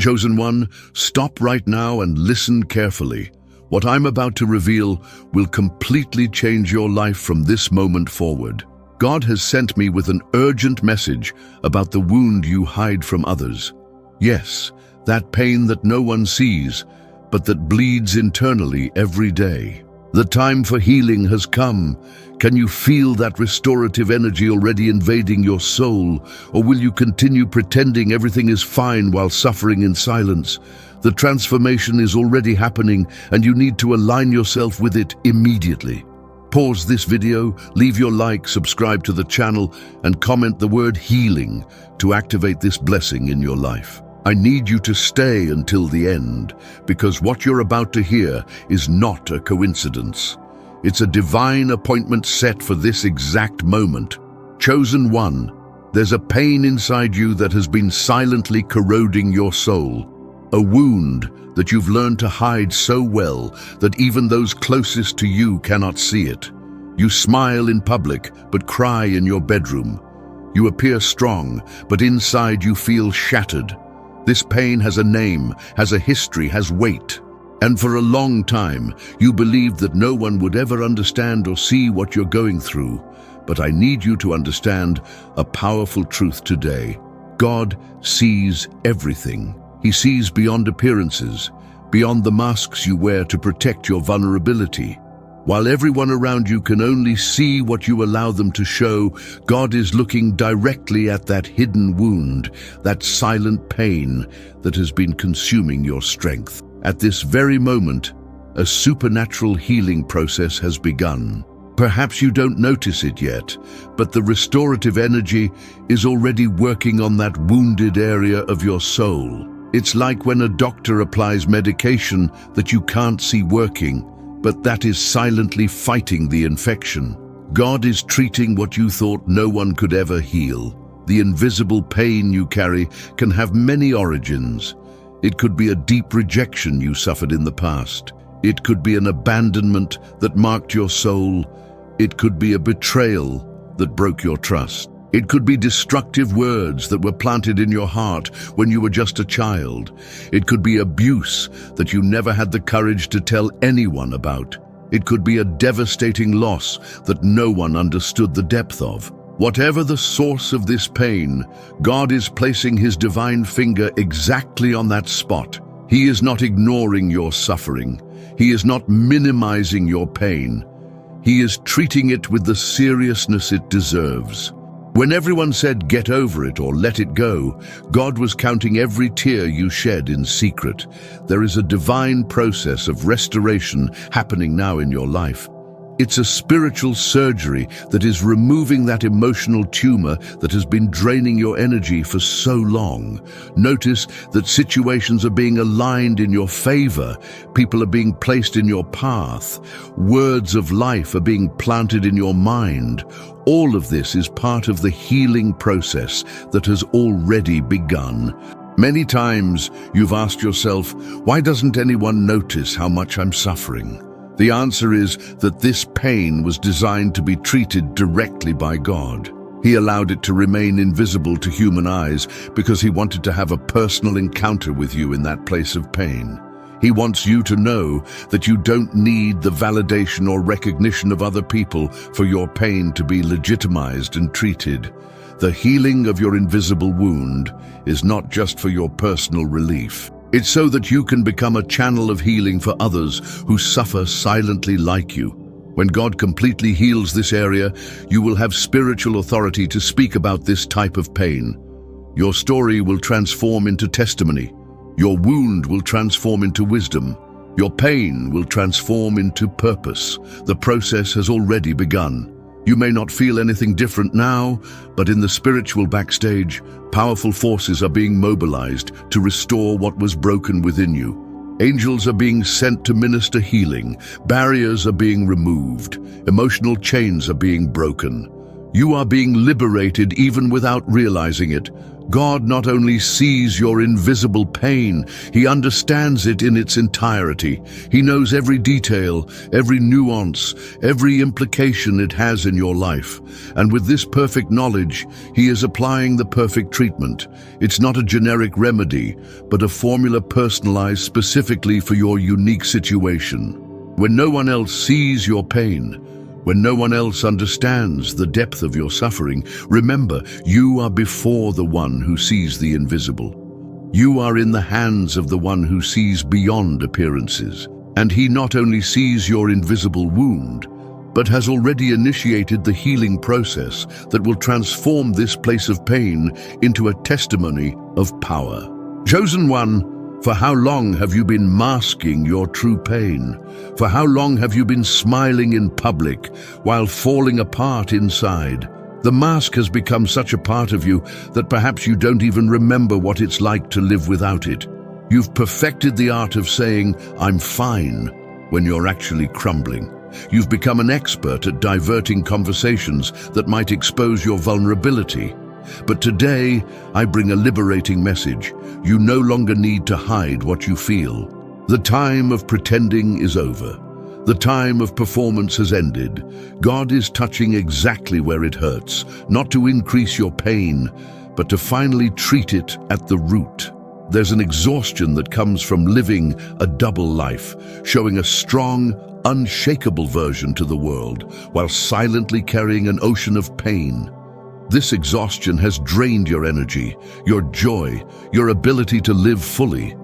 Chosen one, stop right now and listen carefully. What I'm about to reveal will completely change your life from this moment forward. God has sent me with an urgent message about the wound you hide from others. Yes, that pain that no one sees, but that bleeds internally every day. The time for healing has come. Can you feel that restorative energy already invading your soul? Or will you continue pretending everything is fine while suffering in silence? The transformation is already happening, and you need to align yourself with it immediately. Pause this video, leave your like, subscribe to the channel, and comment the word healing to activate this blessing in your life. I need you to stay until the end, because what you're about to hear is not a coincidence. It's a divine appointment set for this exact moment. Chosen one, there's a pain inside you that has been silently corroding your soul. A wound that you've learned to hide so well that even those closest to you cannot see it. You smile in public, but cry in your bedroom. You appear strong, but inside you feel shattered. This pain has a name, has a history, has weight. And for a long time, you believed that no one would ever understand or see what you're going through. But I need you to understand a powerful truth today. God sees everything. He sees beyond appearances, beyond the masks you wear to protect your vulnerability. While everyone around you can only see what you allow them to show, God is looking directly at that hidden wound, that silent pain that has been consuming your strength. At this very moment, a supernatural healing process has begun. Perhaps you don't notice it yet, but the restorative energy is already working on that wounded area of your soul. It's like when a doctor applies medication that you can't see working, but that is silently fighting the infection. God is treating what you thought no one could ever heal. The invisible pain you carry can have many origins. It could be a deep rejection you suffered in the past. It could be an abandonment that marked your soul. It could be a betrayal that broke your trust. It could be destructive words that were planted in your heart when you were just a child. It could be abuse that you never had the courage to tell anyone about. It could be a devastating loss that no one understood the depth of. Whatever the source of this pain, God is placing His divine finger exactly on that spot. He is not ignoring your suffering. He is not minimizing your pain. He is treating it with the seriousness it deserves. When everyone said get over it or let it go, God was counting every tear you shed in secret. There is a divine process of restoration happening now in your life. It's a spiritual surgery that is removing that emotional tumor that has been draining your energy for so long. Notice that situations are being aligned in your favor. People are being placed in your path. Words of life are being planted in your mind. All of this is part of the healing process that has already begun. Many times you've asked yourself, why doesn't anyone notice how much I'm suffering? The answer is that this pain was designed to be treated directly by God. He allowed it to remain invisible to human eyes because He wanted to have a personal encounter with you in that place of pain. He wants you to know that you don't need the validation or recognition of other people for your pain to be legitimized and treated. The healing of your invisible wound is not just for your personal relief. It's so that you can become a channel of healing for others who suffer silently like you. When God completely heals this area, you will have spiritual authority to speak about this type of pain. Your story will transform into testimony. Your wound will transform into wisdom. Your pain will transform into purpose. The process has already begun. You may not feel anything different now, but in the spiritual backstage, powerful forces are being mobilized to restore what was broken within you. Angels are being sent to minister healing. Barriers are being removed. Emotional chains are being broken. You are being liberated even without realizing it. God not only sees your invisible pain, He understands it in its entirety. He knows every detail, every nuance, every implication it has in your life. And with this perfect knowledge, He is applying the perfect treatment. It's not a generic remedy, but a formula personalized specifically for your unique situation. When no one else sees your pain, when no one else understands the depth of your suffering, remember, you are before the one who sees the invisible. You are in the hands of the one who sees beyond appearances, and He not only sees your invisible wound, but has already initiated the healing process that will transform this place of pain into a testimony of power. Chosen one, for how long have you been masking your true pain? For how long have you been smiling in public while falling apart inside? The mask has become such a part of you that perhaps you don't even remember what it's like to live without it. You've perfected the art of saying, "I'm fine," when you're actually crumbling. You've become an expert at diverting conversations that might expose your vulnerability. But today, I bring a liberating message. You no longer need to hide what you feel. The time of pretending is over. The time of performance has ended. God is touching exactly where it hurts, not to increase your pain, but to finally treat it at the root. There's an exhaustion that comes from living a double life, showing a strong, unshakable version to the world, while silently carrying an ocean of pain. This exhaustion has drained your energy, your joy, your ability to live fully.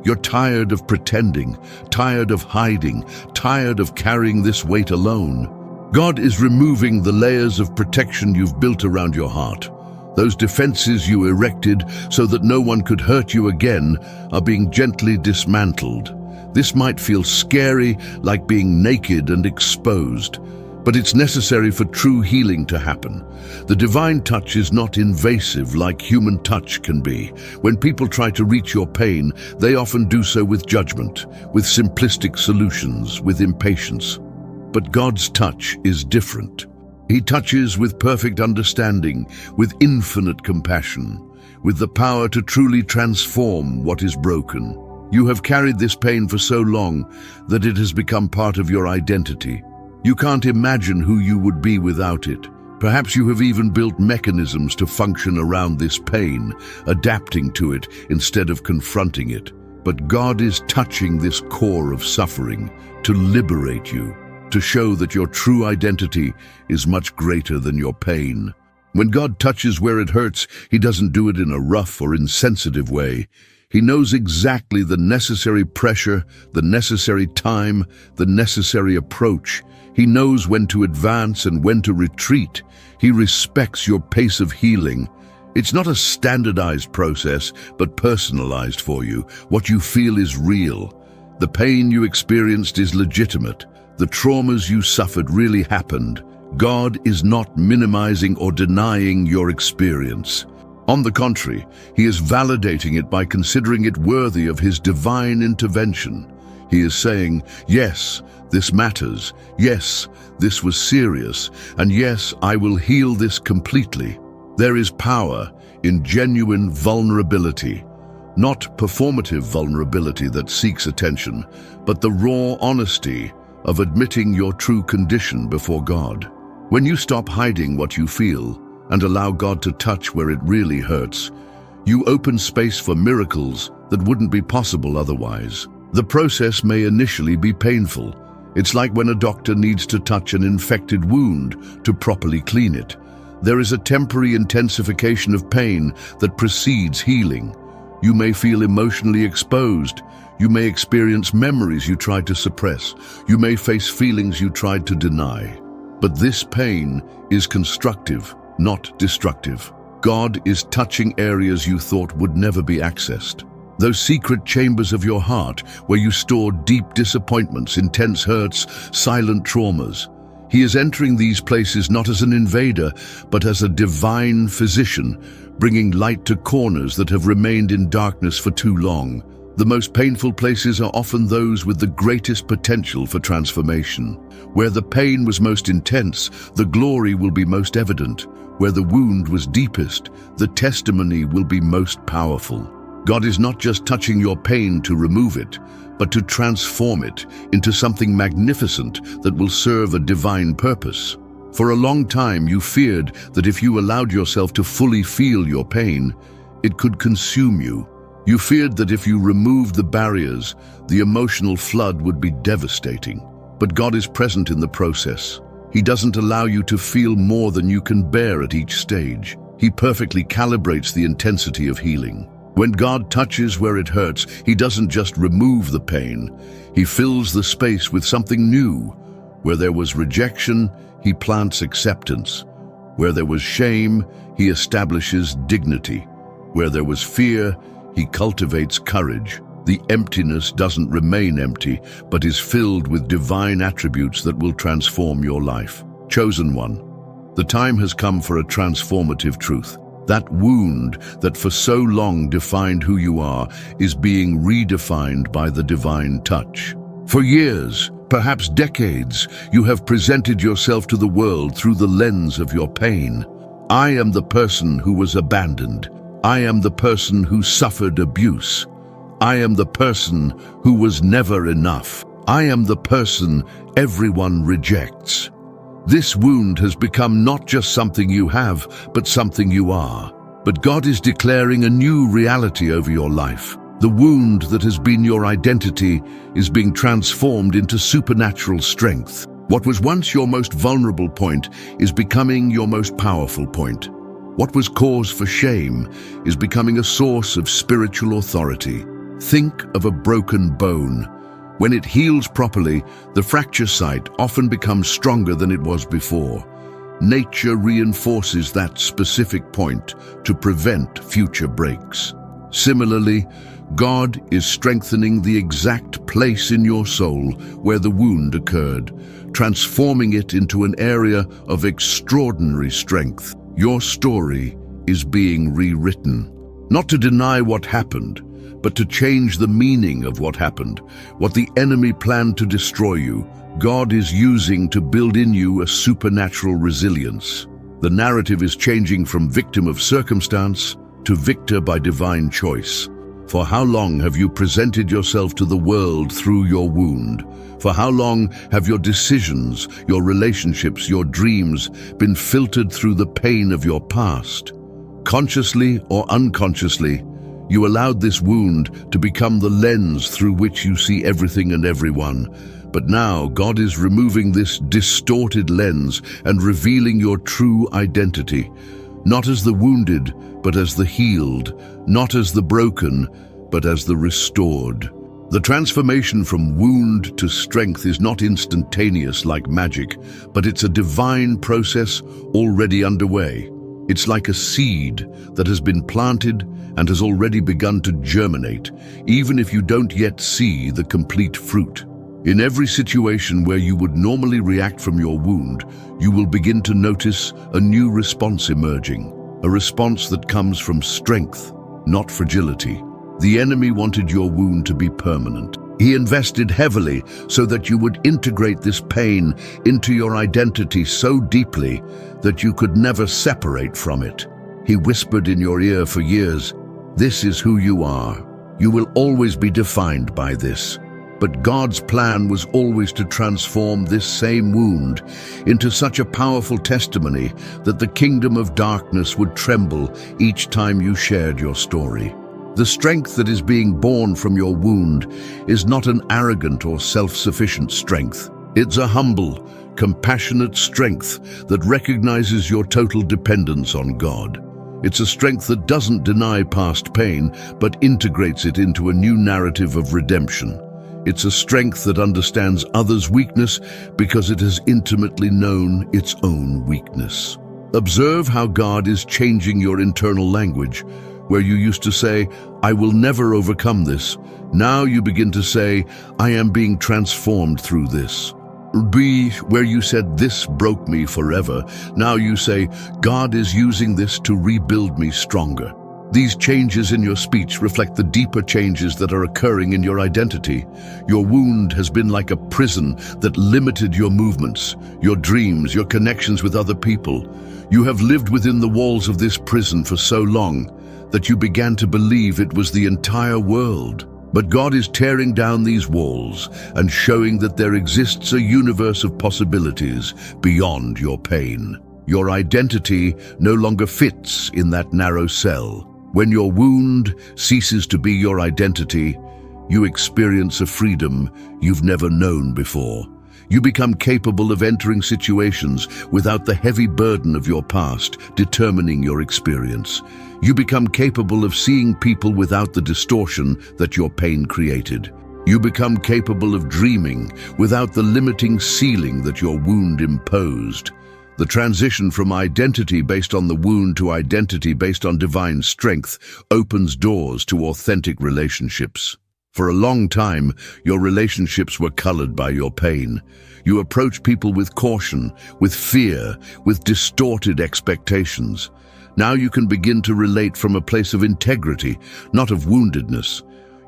You're tired of pretending, tired of hiding, tired of carrying this weight alone. God is removing the layers of protection you've built around your heart. Those defenses you erected so that no one could hurt you again are being gently dismantled. This might feel scary, like being naked and exposed, but it's necessary for true healing to happen. The divine touch is not invasive like human touch can be. When people try to reach your pain, they often do so with judgment, with simplistic solutions, with impatience. But God's touch is different. He touches with perfect understanding, with infinite compassion, with the power to truly transform what is broken. You have carried this pain for so long that it has become part of your identity. You can't imagine who you would be without it. Perhaps you have even built mechanisms to function around this pain, adapting to it instead of confronting it. But God is touching this core of suffering to liberate you, to show that your true identity is much greater than your pain. When God touches where it hurts, He doesn't do it in a rough or insensitive way. He knows exactly the necessary pressure, the necessary time, the necessary approach. He knows when to advance and when to retreat. He respects your pace of healing. It's not a standardized process, but personalized for you. What you feel is real. The pain you experienced is legitimate. The traumas you suffered really happened. God is not minimizing or denying your experience. On the contrary, He is validating it by considering it worthy of His divine intervention. He is saying, yes, this matters. Yes, this was serious. And yes, I will heal this completely. There is power in genuine vulnerability, not performative vulnerability that seeks attention, but the raw honesty of admitting your true condition before God. When you stop hiding what you feel and allow God to touch where it really hurts, you open space for miracles that wouldn't be possible otherwise. The process may initially be painful. It's like when a doctor needs to touch an infected wound to properly clean it. There is a temporary intensification of pain that precedes healing. You may feel emotionally exposed. You may experience memories you tried to suppress. You may face feelings you tried to deny. But this pain is constructive, not destructive. God is touching areas you thought would never be accessed. Those secret chambers of your heart where you store deep disappointments, intense hurts, silent traumas. He is entering these places not as an invader, but as a divine physician, bringing light to corners that have remained in darkness for too long. The most painful places are often those with the greatest potential for transformation. Where the pain was most intense, the glory will be most evident. Where the wound was deepest, the testimony will be most powerful. God is not just touching your pain to remove it, but to transform it into something magnificent that will serve a divine purpose. For a long time, you feared that if you allowed yourself to fully feel your pain, it could consume you. You feared that if you removed the barriers, the emotional flood would be devastating. But God is present in the process. He doesn't allow you to feel more than you can bear at each stage. He perfectly calibrates the intensity of healing. When God touches where it hurts, He doesn't just remove the pain. He fills the space with something new. Where there was rejection, He plants acceptance. Where there was shame, He establishes dignity. Where there was fear, He cultivates courage. The emptiness doesn't remain empty, but is filled with divine attributes that will transform your life. Chosen one, the time has come for a transformative truth. That wound that for so long defined who you are is being redefined by the divine touch. For years, perhaps decades, you have presented yourself to the world through the lens of your pain. I am the person who was abandoned. I am the person who suffered abuse. I am the person who was never enough. I am the person everyone rejects. This wound has become not just something you have, but something you are. But God is declaring a new reality over your life. The wound that has been your identity is being transformed into supernatural strength. What was once your most vulnerable point is becoming your most powerful point. What was cause for shame is becoming a source of spiritual authority. Think of a broken bone. When it heals properly, the fracture site often becomes stronger than it was before. Nature reinforces that specific point to prevent future breaks. Similarly, God is strengthening the exact place in your soul where the wound occurred, transforming it into an area of extraordinary strength. Your story is being rewritten, not to deny what happened, but to change the meaning of what happened. What the enemy planned to destroy you, God is using to build in you a supernatural resilience. The narrative is changing from victim of circumstance to victor by divine choice. For how long have you presented yourself to the world through your wound? For how long have your decisions, your relationships, your dreams been filtered through the pain of your past? Consciously or unconsciously, you allowed this wound to become the lens through which you see everything and everyone. But now God is removing this distorted lens and revealing your true identity, not as the wounded, but as the healed, not as the broken, but as the restored. The transformation from wound to strength is not instantaneous like magic, but it's a divine process already underway. It's like a seed that has been planted and has already begun to germinate, even if you don't yet see the complete fruit. In every situation where you would normally react from your wound, you will begin to notice a new response emerging, a response that comes from strength, not fragility. The enemy wanted your wound to be permanent. He invested heavily so that you would integrate this pain into your identity so deeply that you could never separate from it. He whispered in your ear for years, "This is who you are. You will always be defined by this." But God's plan was always to transform this same wound into such a powerful testimony that the kingdom of darkness would tremble each time you shared your story. The strength that is being born from your wound is not an arrogant or self-sufficient strength. It's a humble, compassionate strength that recognizes your total dependence on God. It's a strength that doesn't deny past pain, but integrates it into a new narrative of redemption. It's a strength that understands others' weakness because it has intimately known its own weakness. Observe how God is changing your internal language. Where you used to say, "I will never overcome this," now you begin to say, "I am being transformed through this." Where you said, "This broke me forever," now you say, "God is using this to rebuild me stronger." These changes in your speech reflect the deeper changes that are occurring in your identity. Your wound has been like a prison that limited your movements, your dreams, your connections with other people. You have lived within the walls of this prison for so long that you began to believe it was the entire world. But God is tearing down these walls and showing that there exists a universe of possibilities beyond your pain. Your identity no longer fits in that narrow cell. When your wound ceases to be your identity, you experience a freedom you've never known before. You become capable of entering situations without the heavy burden of your past determining your experience. You become capable of seeing people without the distortion that your pain created. You become capable of dreaming without the limiting ceiling that your wound imposed. The transition from identity based on the wound to identity based on divine strength opens doors to authentic relationships. For a long time, your relationships were colored by your pain. You approach people with caution, with fear, with distorted expectations. Now you can begin to relate from a place of integrity, not of woundedness.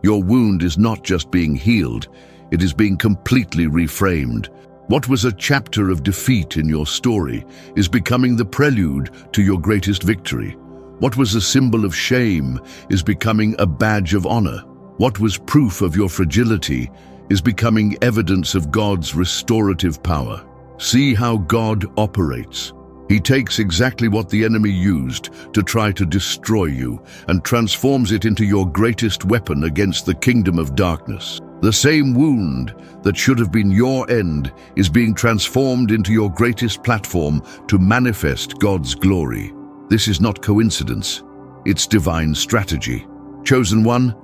Your wound is not just being healed, it is being completely reframed. What was a chapter of defeat in your story is becoming the prelude to your greatest victory. What was a symbol of shame is becoming a badge of honor. What was proof of your fragility is becoming evidence of God's restorative power. See how God operates. He takes exactly what the enemy used to try to destroy you and transforms it into your greatest weapon against the kingdom of darkness. The same wound that should have been your end is being transformed into your greatest platform to manifest God's glory. This is not coincidence, it's divine strategy. Chosen one,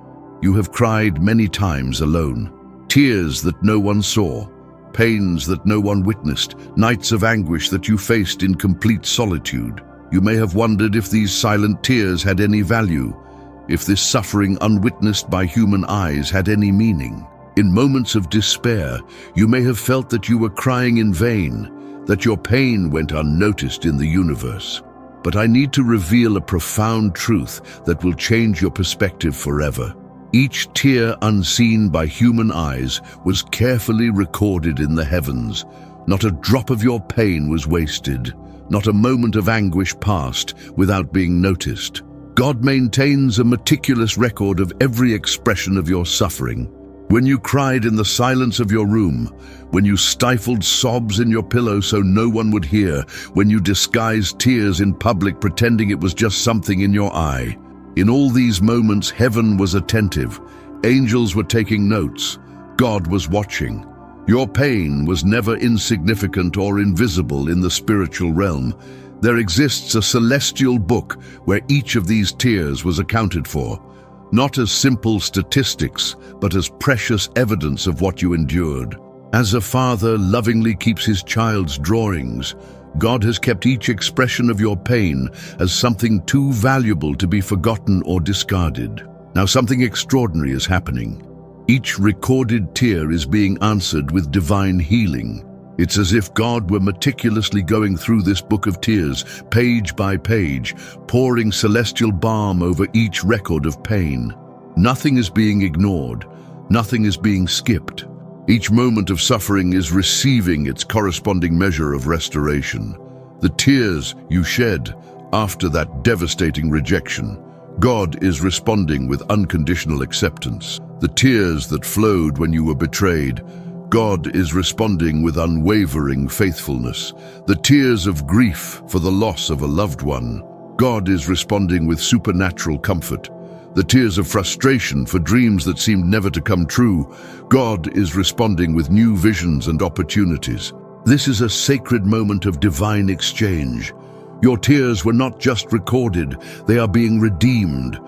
you have cried many times alone. Tears that no one saw, pains that no one witnessed, nights of anguish that you faced in complete solitude. You may have wondered if these silent tears had any value, if this suffering unwitnessed by human eyes had any meaning. In moments of despair, you may have felt that you were crying in vain, that your pain went unnoticed in the universe. But I need to reveal a profound truth that will change your perspective forever. Each tear unseen by human eyes was carefully recorded in the heavens. Not a drop of your pain was wasted. Not a moment of anguish passed without being noticed. God maintains a meticulous record of every expression of your suffering. When you cried in the silence of your room, when you stifled sobs in your pillow so no one would hear, when you disguised tears in public pretending it was just something in your eye. In all these moments, heaven was attentive. Angels were taking notes. God was watching. Your pain was never insignificant or invisible in the spiritual realm. There exists a celestial book where each of these tears was accounted for, not as simple statistics, but as precious evidence of what you endured. As a father lovingly keeps his child's drawings, God has kept each expression of your pain as something too valuable to be forgotten or discarded. Now something extraordinary is happening. Each recorded tear is being answered with divine healing. It's as if God were meticulously going through this book of tears, page by page, pouring celestial balm over each record of pain. Nothing is being ignored. Nothing is being skipped. Each moment of suffering is receiving its corresponding measure of restoration. The tears you shed after that devastating rejection, God is responding with unconditional acceptance. The tears that flowed when you were betrayed, God is responding with unwavering faithfulness. The tears of grief for the loss of a loved one, God is responding with supernatural comfort. The tears of frustration for dreams that seemed never to come true, God is responding with new visions and opportunities. This is a sacred moment of divine exchange. Your tears were not just recorded, they are being redeemed.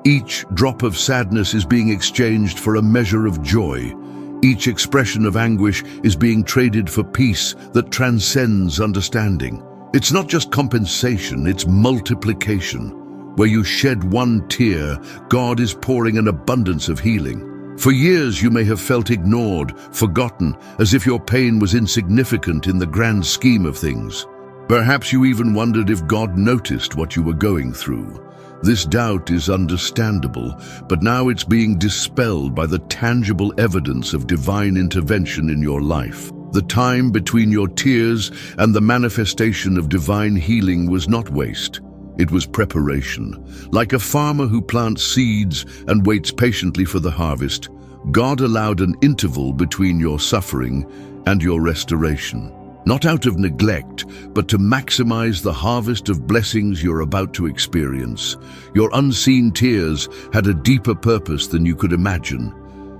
Each drop of sadness is being exchanged for a measure of joy. Each expression of anguish is being traded for peace that transcends understanding. It's not just compensation, it's multiplication. Where you shed one tear, God is pouring an abundance of healing. For years you may have felt ignored, forgotten, as if your pain was insignificant in the grand scheme of things. Perhaps you even wondered if God noticed what you were going through. This doubt is understandable, but now it's being dispelled by the tangible evidence of divine intervention in your life. The time between your tears and the manifestation of divine healing was not waste. It was preparation. Like a farmer who plants seeds and waits patiently for the harvest, God allowed an interval between your suffering and your restoration. Not out of neglect, but to maximize the harvest of blessings you're about to experience. Your unseen tears had a deeper purpose than you could imagine.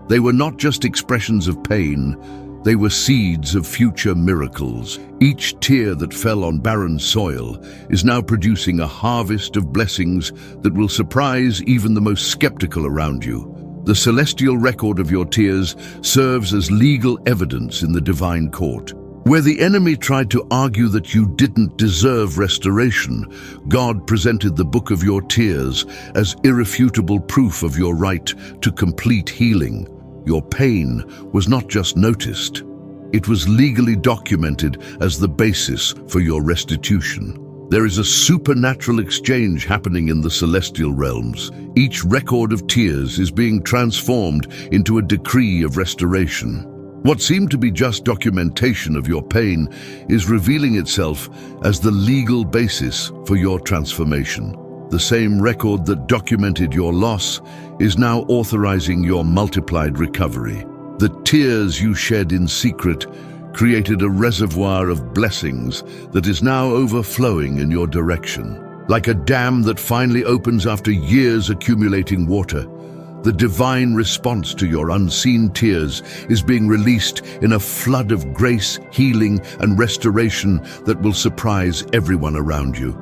They were not just expressions of pain, they were seeds of future miracles. Each tear that fell on barren soil is now producing a harvest of blessings that will surprise even the most skeptical around you. The celestial record of your tears serves as legal evidence in the divine court. Where the enemy tried to argue that you didn't deserve restoration, God presented the book of your tears as irrefutable proof of your right to complete healing. Your pain was not just noticed, it was legally documented as the basis for your restitution. There is a supernatural exchange happening in the celestial realms. Each record of tears is being transformed into a decree of restoration. What seemed to be just documentation of your pain is revealing itself as the legal basis for your transformation. The same record that documented your loss is now authorizing your multiplied recovery. The tears you shed in secret created a reservoir of blessings that is now overflowing in your direction. Like a dam that finally opens after years accumulating water, the divine response to your unseen tears is being released in a flood of grace, healing, and restoration that will surprise everyone around you.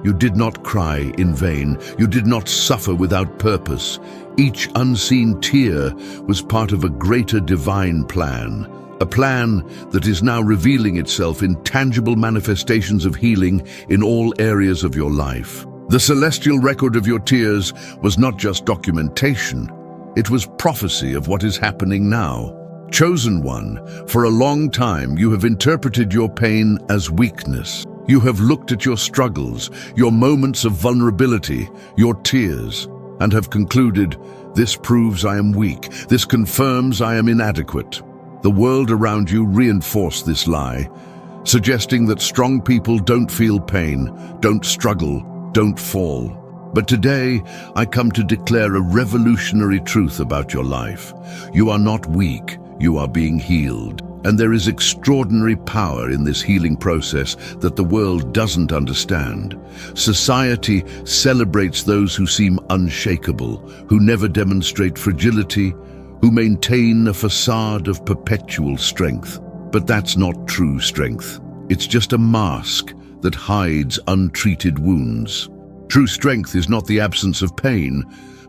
You did not cry in vain. You did not suffer without purpose. Each unseen tear was part of a greater divine plan. A plan that is now revealing itself in tangible manifestations of healing in all areas of your life. The celestial record of your tears was not just documentation, it was prophecy of what is happening now. Chosen one, for a long time you have interpreted your pain as weakness. You have looked at your struggles, your moments of vulnerability, your tears, and have concluded, this proves I am weak, this confirms I am inadequate. The world around you reinforced this lie, suggesting that strong people don't feel pain, don't struggle, don't fall. But today, I come to declare a revolutionary truth about your life. You are not weak, you are being healed. And there is extraordinary power in this healing process that the world doesn't understand. Society celebrates those who seem unshakable, who never demonstrate fragility, who maintain a facade of perpetual strength. But that's not true strength. It's just a mask that hides untreated wounds. True strength is not the absence of pain,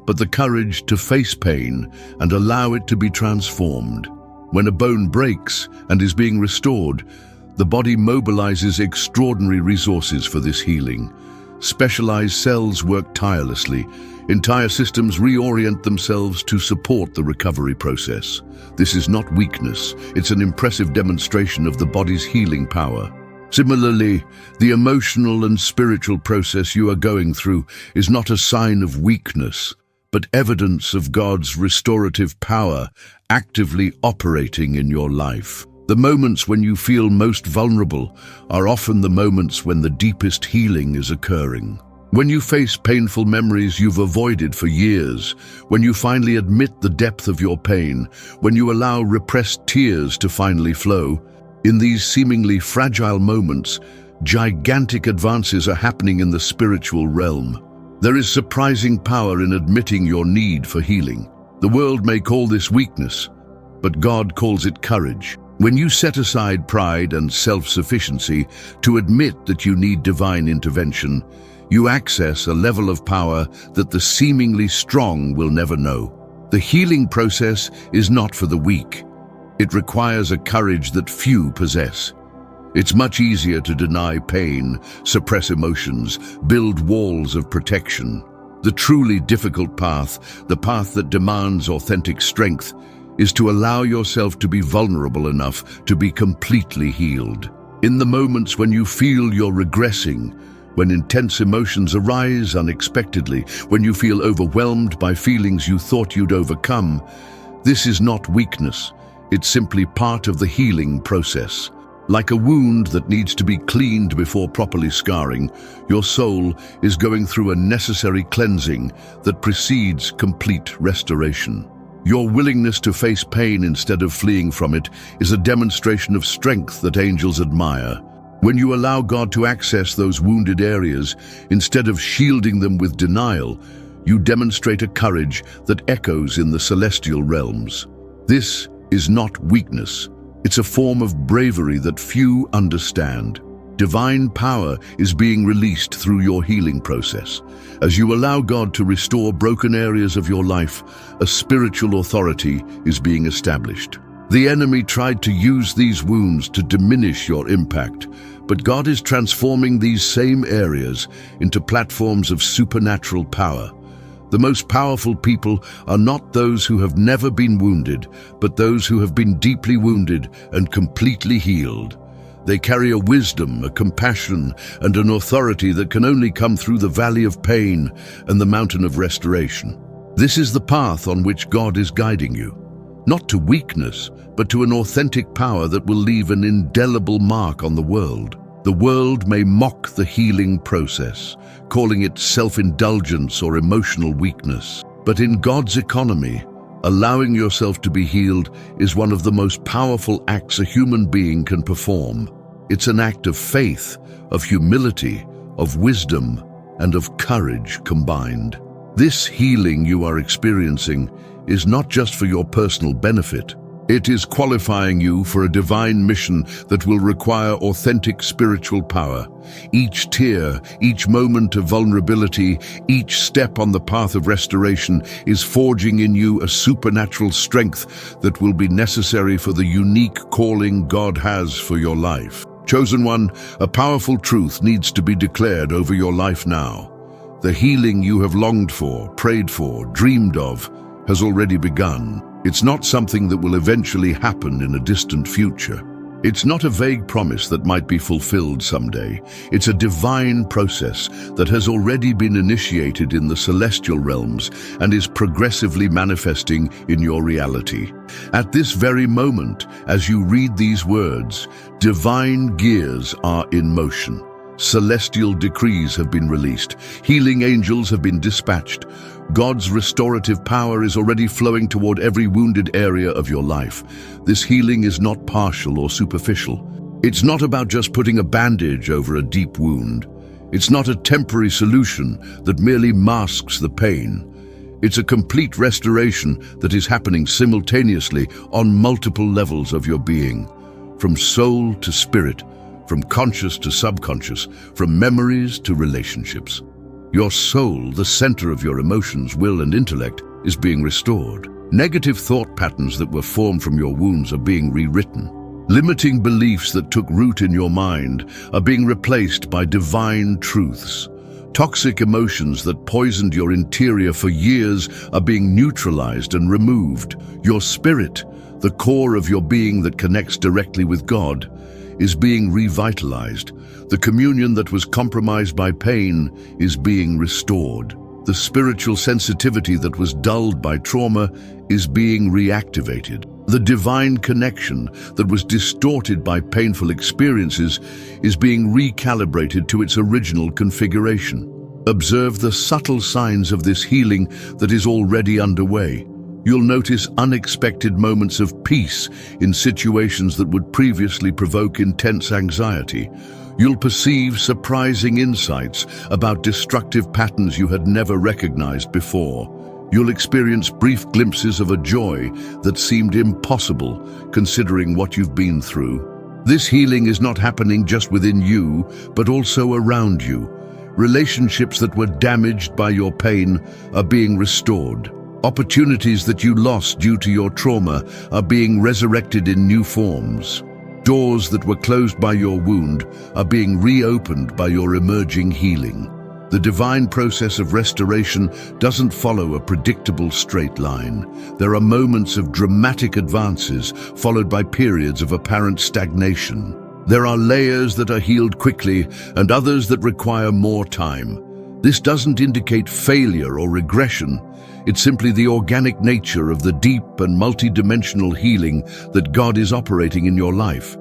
but the courage to face pain and allow it to be transformed. When a bone breaks and is being restored, the body mobilizes extraordinary resources for this healing. Specialized cells work tirelessly. Entire systems reorient themselves to support the recovery process. This is not weakness, it's an impressive demonstration of the body's healing power. Similarly, the emotional and spiritual process you are going through is not a sign of weakness, but evidence of God's restorative power actively operating in your life. The moments when you feel most vulnerable are often the moments when the deepest healing is occurring. When you face painful memories you've avoided for years, when you finally admit the depth of your pain, when you allow repressed tears to finally flow, in these seemingly fragile moments, gigantic advances are happening in the spiritual realm. There is surprising power in admitting your need for healing. The world may call this weakness, but God calls it courage. When you set aside pride and self-sufficiency to admit that you need divine intervention, you access a level of power that the seemingly strong will never know. The healing process is not for the weak. It requires a courage that few possess. It's much easier to deny pain, suppress emotions, build walls of protection. The truly difficult path, the path that demands authentic strength, is to allow yourself to be vulnerable enough to be completely healed. In the moments when you feel you're regressing, when intense emotions arise unexpectedly, when you feel overwhelmed by feelings you thought you'd overcome. This is not weakness. It's simply part of the healing process. Like a wound that needs to be cleaned before properly scarring, your soul is going through a necessary cleansing that precedes complete restoration. Your willingness to face pain instead of fleeing from it is a demonstration of strength that angels admire. When you allow God to access those wounded areas, instead of shielding them with denial, you demonstrate a courage that echoes in the celestial realms. This is not weakness. It's a form of bravery that few understand. Divine power is being released through your healing process. As you allow God to restore broken areas of your life, a spiritual authority is being established. The enemy tried to use these wounds to diminish your impact, but God is transforming these same areas into platforms of supernatural power. The most powerful people are not those who have never been wounded, but those who have been deeply wounded and completely healed. They carry a wisdom, a compassion, and an authority that can only come through the valley of pain and the mountain of restoration. This is the path on which God is guiding you. Not to weakness, but to an authentic power that will leave an indelible mark on the world. The world may mock the healing process, calling it self-indulgence or emotional weakness. But in God's economy, allowing yourself to be healed is one of the most powerful acts a human being can perform. It's an act of faith, of humility, of wisdom, and of courage combined. This healing you are experiencing is not just for your personal benefit. It is qualifying you for a divine mission that will require authentic spiritual power. Each tear, each moment of vulnerability, each step on the path of restoration is forging in you a supernatural strength that will be necessary for the unique calling God has for your life. Chosen one, a powerful truth needs to be declared over your life now. The healing you have longed for, prayed for, dreamed of, has already begun. It's not something that will eventually happen in a distant future. It's not a vague promise that might be fulfilled someday. It's a divine process that has already been initiated in the celestial realms and is progressively manifesting in your reality. At this very moment, as you read these words, divine gears are in motion. Celestial decrees have been released. Healing angels have been dispatched. God's restorative power is already flowing toward every wounded area of your life. This healing is not partial or superficial. It's not about just putting a bandage over a deep wound. It's not a temporary solution that merely masks the pain. It's a complete restoration that is happening simultaneously on multiple levels of your being, from soul to spirit, from conscious to subconscious, from memories to relationships. Your soul, the center of your emotions, will, and intellect, is being restored. Negative thought patterns that were formed from your wounds are being rewritten. Limiting beliefs that took root in your mind are being replaced by divine truths. Toxic emotions that poisoned your interior for years are being neutralized and removed. Your spirit, the core of your being that connects directly with God, is being revitalized. The communion that was compromised by pain is being restored. The spiritual sensitivity that was dulled by trauma is being reactivated. The divine connection that was distorted by painful experiences is being recalibrated to its original configuration. Observe the subtle signs of this healing that is already underway. You'll notice unexpected moments of peace in situations that would previously provoke intense anxiety. You'll perceive surprising insights about destructive patterns you had never recognized before. You'll experience brief glimpses of a joy that seemed impossible, considering what you've been through. This healing is not happening just within you, but also around you. Relationships that were damaged by your pain are being restored. Opportunities that you lost due to your trauma are being resurrected in new forms. Doors that were closed by your wound are being reopened by your emerging healing. The divine process of restoration doesn't follow a predictable straight line. There are moments of dramatic advances followed by periods of apparent stagnation. There are layers that are healed quickly and others that require more time. This doesn't indicate failure or regression. It's simply the organic nature of the deep and multidimensional healing that God is operating in your life.